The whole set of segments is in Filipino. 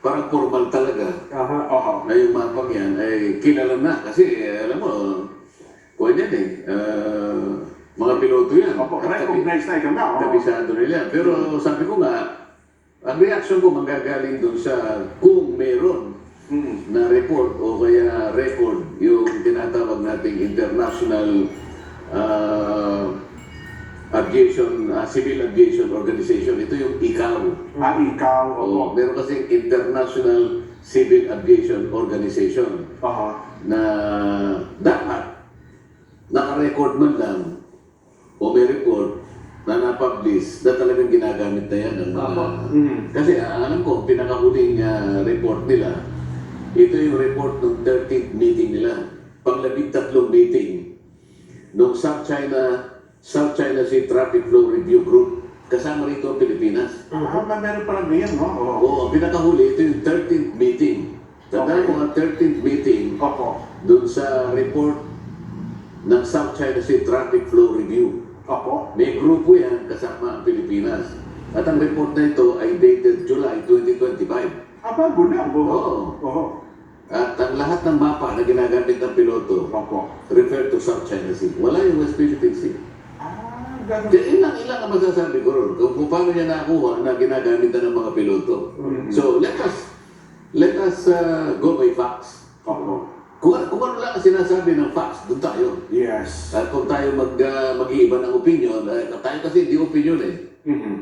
parang formal talaga. Aha. Na yung mapang yan ay kilala na kasi alam mo, kuwan yan mga piloto yan. Opo, recognize na ikaw na. Kabisado nila. Pero sabi ko nga, ang reaction ko manggagaling doon sa kung meron na report o kaya record yung tinatawag nating international civil aviation organization. Ito yung ICAO. Ikaw. Oo, meron kasing International Civil Aviation Organization na dapat naka-record man lang o may report na na-publish na talagang ginagamit na yan ng mga... Kasi alam ko, pinakahuling report nila, ito yung report ng 13th meeting nila, pang-13 meeting ng South China Sea Traffic Flow Review Group. Kasama rito ang Pilipinas. Meron pala ganyan, no? Oo, pinakahuli, ito yung 13th meeting. Tandaan mo ang 13th meeting doon sa report ng South China Sea Traffic Flow Review. May grupo yan kasama ang Pilipinas. At ang report na ito ay dated July 2025. Bago na. Oo. At ang lahat ng mapa na ginagamit ng piloto refer to South China Sea. Wala yung West Philippine Sea. Ganun. Kaya ilang ang masasabi ko ron kung paano niya nakuha na ginagamit na ng mga piloto. So let us go by facts. Kung ano lang ang sinasabi ng facts, doon tayo. Yes. At kung tayo mag-iiba ng opinion, tayo kasi hindi opinion eh.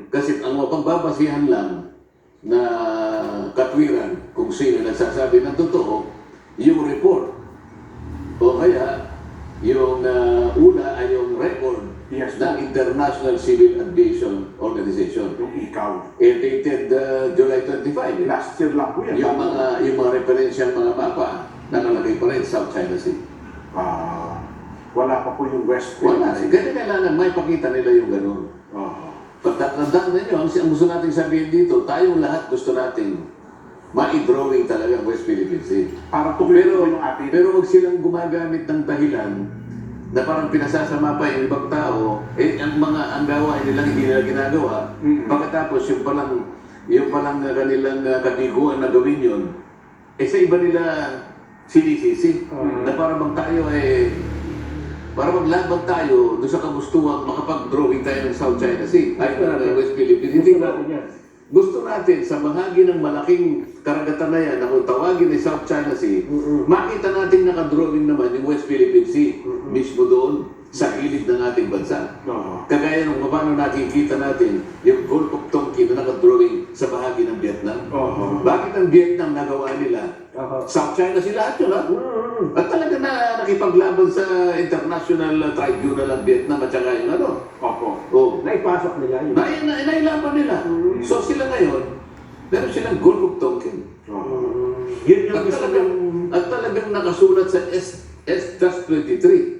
Kasi ang mapagbabasihan lang na katwiran kung sino nagsasabi ng totoo, yung report. O kaya, yung una ay yung record ng International Civil Aviation Organization. Yung ikaw. Dated July 25. Last year lang po yan. Yung mga referensyang mga mapa, nakalagay pa rin South China Sea. Wala pa po yung West Wala. Philippine Sea. Ganyan kailangan may pakita nila yung ganun. Pagtatandaan ninyo, ang gusto natin sabihin dito, tayong lahat gusto natin ma-drawing talaga ang West Philippine Sea. Para tuloy yung atin. Pero huwag silang gumagamit ng dahilan na parang pinasasama pa yung ibang tao, ang gawain nilang hindi nila ginagawa. Pagkatapos yung palang kanilang katiguan na gawin yun, sa iba nila sinisisi. Na parang bang tayo para maglabang tayo doon sa kagustuhan, makapag-drawing tayo ng South China Sea, ay ng West Philippine. Hindi ba? Gusto natin sa bahagi ng malaking karagatan na yan na kung tawagin ay South China Sea, makita natin nakadrawing naman yung West Philippine Sea mismo doon sa gilid ng ating bansa. Kagaya nung paano nakikita natin yung Gulf of Tonkin na nakadrawing sa bahagi ng Vietnam. Bakit ang Vietnam nagawa nila? South China Sea lahat yun, ha? At talaga na nakipaglaban sa International Tribunal ng Vietnam at saka yung ano. Naipasok nila yun. Nailaban nila. So sila ngayon, meron silang Gulf of Tonkin. Yun yung gusto ng... At talagang nakasulat sa S-23.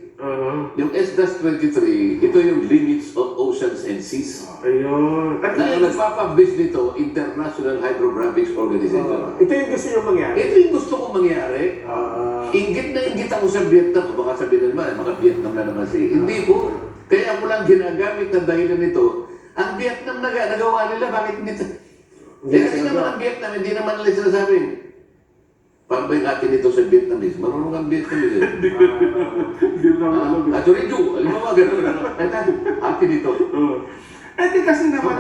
Yung S-23, ito yung Limits of Oceans and Seas. Ayun. At Na nagpapublish nito, International Hydrographics Organization. ito yung gusto nyo mangyari. Ito yung gusto kong mangyari. Inggit na inggit ako sa Vietnam. Baka sabihin naman, mga Vietnam na naman siya. Hindi po. Kaya ako lang ginagamit na dahilan nito. Ang Vietnam nagawa nila, bakit hindi? Kasi naman ang Vietnam, hindi naman nila sinasabi. Paano ba yung atin ito sa Vietnamese? Marunong ang Vietnamese. Hindi naman alam. Acho-rin-ju, alam mo ba, gano'n. Atin ito. Kasi naman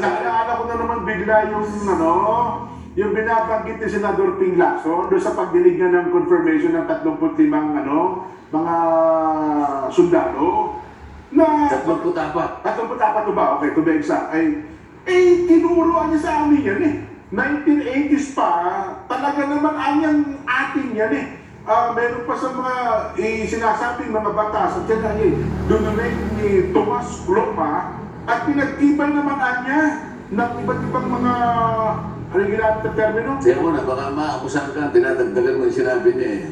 naalala ko na naman bigla yung binabanggit ni Senador Ping Lacson doon sa pagdinig niya ng confirmation ng 35 mga sundalo na 34. 34 ba? Okay, to be exact. Tinuruan niya sa amin yan 1980s pa, talaga naman atin yan meron pa sa mga sinasabing mga batas at yan doon ni Tomas Gloma at pinag-ibay naman niya ng iba't ibang mga ginamit na termino. Kaya mo na, baka maakusan ka, dinadagdagan mo yung sinabi niya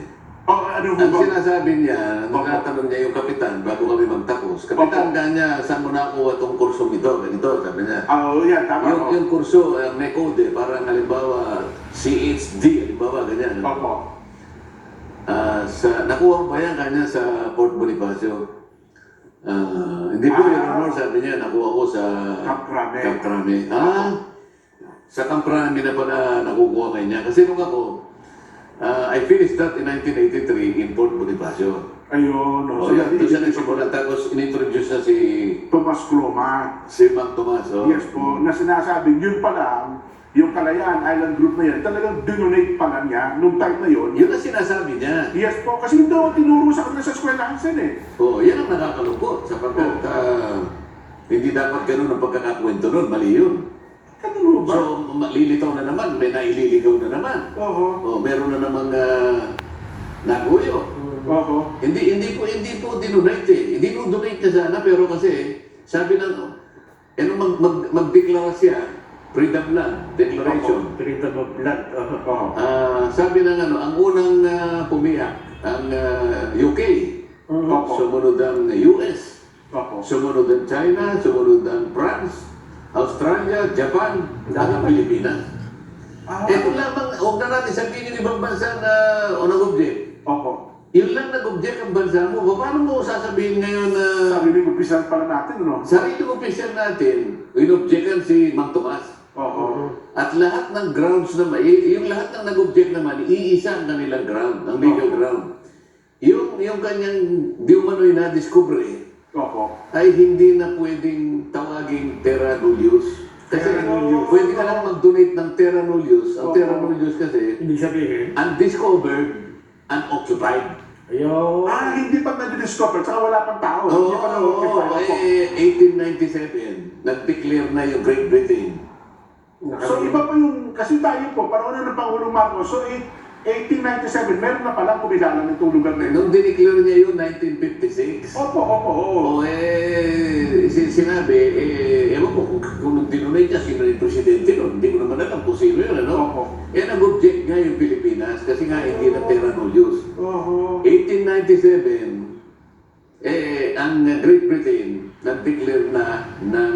Ano Ang ba? sinasabi niya, nagtatanong niya yung kapitan bago kami magtapos. Kapitan, kanya, saan mo nakuha itong kursong ito? Ganito, sabi niya. Yan, tama. Yung kurso, may code parang halimbawa, CHD, halimbawa, ganyan. Nakuha ko ba yan kanya sa Port Bonifacio? Hindi po, Your Honor, sabi niya, nakuha ko sa Camp Crame. Camp Crame. sa Kamprami na pala nakukuha kayo niya. Kasi nung ako, I finished that in 1983 in Port Bonifacio. Ayun, no. So, yan, doon siya nagsimula. Tapos, inintroduce na Tomas Croma. si Mang Tomas. Oh. Yes po, na sinasabing yun pa lang, yung Kalayaan Island Group na yan, talagang dinonate pa lang niya nung time na yun. Yun ang sinasabi niya. Yes po, kasi hindi ako tinuro sa kanila sa eskwelahan sen eh. Oo, yan ang nakakalungkot sapagkat hindi dapat ganun ang pagkakakwento nun. Mali yun. Ano ba? So, malilitaw na naman, may naililigaw na naman. Oo. O, meron na namang naguyo. Oo. Hindi po dinonate eh. Dinonate niya sana, pero kasi, sabi ng, magdeklara siya, freedom land, declaration. Freedom of blood. Oo. Sabi ng ang unang pumiyak, ang UK. Opo. Sumunod ang US. Opo. Sumunod ang China, sumunod ang France, Australia, Japan, at ang Pilipinas. Ito lamang, huwag na natin sabihin yung ibang bansa na nag-object. Opo. Yun lang nag-object ang bansa mo. Paano mo sasabihin ngayon na Sarili mag-pisan pala natin, ano? sarili official natin, in-objectan si Mang Tomas. Oo. At lahat ng grounds naman, yung lahat ng nag-object naman, iisa ang kanilang ground, ang legal ground. Yung kanyang di umano'y na-discovery, Opo. ay hindi na pwedeng tawaging terra nullius. Kasi Terra nullius. pwede ka lang mag-donate ng terra nullius. Ang Oo. terra nullius kasi, Hindi sabihin. undiscovered, unoccupied. Ayun. Hindi pa na-discover, saka wala pang tao. Hindi pa na-occupy. Opo. 1897, nag-declare na yung Great Britain. So iba pa yung, kasi tayo po, panahon ng Pangulong Marcos, so 1897, meron na palang kumilala nitong lugar na ito. Nung dineclare niya yun, 1956. Opo, opo, oo. Sinabi, ewan ko kung dinunay niya, sino yung presidente nun. Hindi ko naman alam kung sino yun, ano? Opo. Nag-object nga yung Pilipinas kasi nga hindi na terra nullius. Oo. 1897, ang Great Britain nag-declare na ng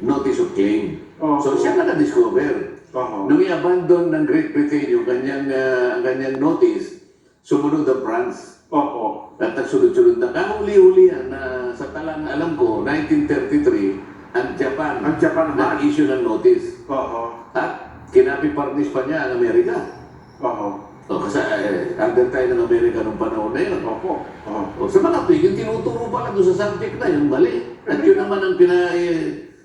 notice of claim. Oo. So siya na na-discover. Oo. Nung i-abandon ng Great Britain yung kanyang notice, sumunod ang France. Opo. At nagsunod-sunod na. Kahuli-huli yan na sa talang alam ko, 1933, ang Japan, Ang Japan naman. nag-issue ng notice. Oo. At kinapipartnis pa niya ang Amerika. Oo. O, kasi under tayo ng Amerika nung panahon na yun. Opo. Oo. O, sa mga tuwing, yung tinuturo pa lang doon sa subject na, yung mali. At yun naman ang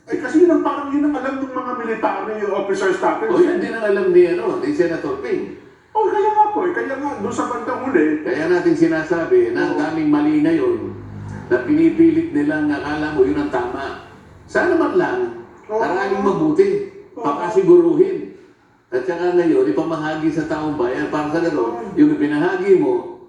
Ay kasi yun ang parang yun ang alam ng mga military officers natin. o yun din ang alam ni Senator Ping. Oh, kaya nga po, kaya nga doon sa bandang huli, Kaya natin sinasabi na ang daming mali ngayon na pinipilit nilang akala mo yun ang tama. Sana man lang, Oo. aralin mabuti, pakasiguruhin. At saka ngayon, ipamahagi sa taong bayan para sa gano'n, yung ibinahagi mo,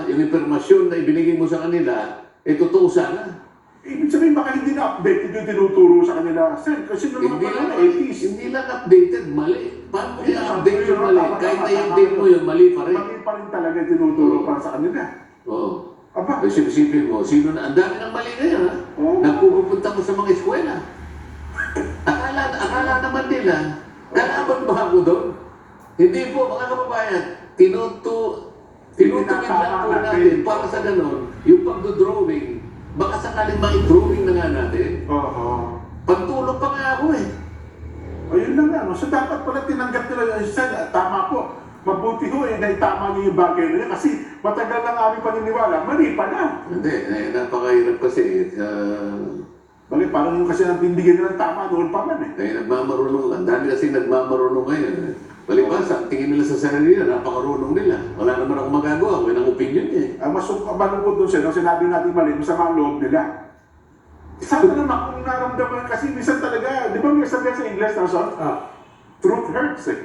yung impormasyon na ibinigay mo sa kanila, totoo sana. ibig sabihin baka hindi na-update yung tinuturo sa kanila. Sen, kasi nung mga Hindi panahon lang, na 80s, hindi lang updated, mali. Paano mo i-update yung mali? Tama, Kahit tama, na-update tama. mo yun, mali pa rin. mali pa rin talaga yung tinuturo para sa kanila. Oo. Aba, Ay, sipin mo, sino na, ang dami ng mali ngayon, ha? Oo. Nagpupunta mo sa mga eskwela. Akala naman nila, kalaban ba ako doon? Hindi po, mga kababayan, tinutuwid lang po natin para sa ganon, yung pagdodrawing, baka sakaling ma-drawing na nga natin. oo. Pagtulog pa nga ako eh. Ayun lang nga, no? So dapat pala tinanggap nila yung Sen, tama po. Mabuti ho eh, naitama niyo yung bagay na yan kasi matagal lang aming paniniwala, mali pala. Hindi, napakahirap kasi. Bakit parang yung kasi natindigan nila ng tama noon pa man eh. Nagmamarunong, ang dami kasi nagmamarunong ngayon. Palibasa, tingin nila sa sarili nila, napakarunong nila. Wala naman ako magagawa, walang opinion niya eh. Ang malungkot doon siya, nung sinabi natin mali, masama ang loob nila. Sana naman kung naramdaman kasi minsan talaga, di ba may sabihan sa English na son? Truth hurts eh.